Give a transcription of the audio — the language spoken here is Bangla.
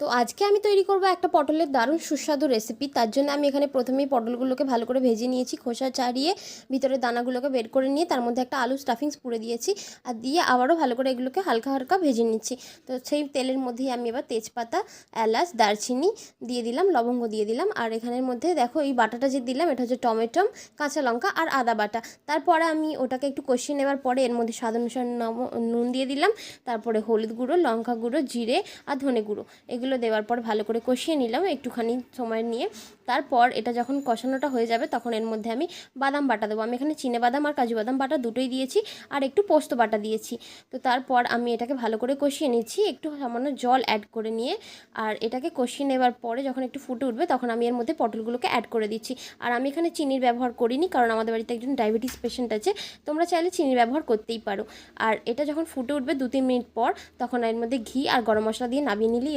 তো আজকে আমি তৈরি করব একটা পটলের দারুণ সুস্বাদু রেসিপি। তার জন্য আমি এখানে প্রথমেই পটলগুলোকে ভালো করে ভেজে নিয়েছি, খোসা ছাড়িয়ে ভিতরের দানাগুলোকে বের করে নিয়ে তার মধ্যে একটা আলু স্টাফিংস পুরে দিয়েছি আর দিয়ে আবারও ভালো করে এগুলোকে হালকা হালকা ভেজে নিচ্ছি। তো সেই তেলের মধ্যেই আমি এবার তেজপাতা, এলাচ, দারচিনি দিয়ে দিলাম, লবঙ্গ দিয়ে দিলাম। আর এখানের মধ্যে দেখো এই বাটাটা যে দিলাম এটা হচ্ছে টমেটো, কাঁচা লঙ্কা আর আদা বাটা। তারপরে আমি ওটাকে একটু কষিয়ে নেওয়ার পরে এর মধ্যে স্বাদ অনুসারে নুন দিয়ে দিলাম, তারপরে হলুদ গুঁড়ো, লঙ্কা গুঁড়ো, জিরে আর ধনে গুঁড়ো এগুলো দেওয়ার পর ভালো করে কষিয়ে নিলাম একটুখানি সময় নিয়ে। তারপর এটা যখন কষানোটা হয়ে যাবে তখন এর মধ্যে আমি বাদাম বাটা দেবো। আমি এখানে চিনে বাদাম আর কাজু বাদাম বাটা দুটোই দিয়েছি আর একটু পোস্ত বাটা দিয়েছি। তো তারপর আমি এটাকে ভালো করে কষিয়ে নিচ্ছি একটু সামান্য জল অ্যাড করে নিয়ে। আর এটাকে কষিয়ে নেবার পরে যখন একটু ফুটে উঠবে তখন আমি এর মধ্যে পটলগুলোকে অ্যাড করে দিচ্ছি। আর আমি এখানে চিনির ব্যবহার করিনি কারণ আমাদের বাড়িতে একজন ডায়াবেটিস পেশেন্ট আছে, তোমরা চাইলে চিনির ব্যবহার করতেই পারো। আর এটা যখন ফুটে উঠবে 2-3 মিনিট পর তখন এর মধ্যে ঘি আর গরম মশলা দিয়ে নামিয়ে নিলেই এটা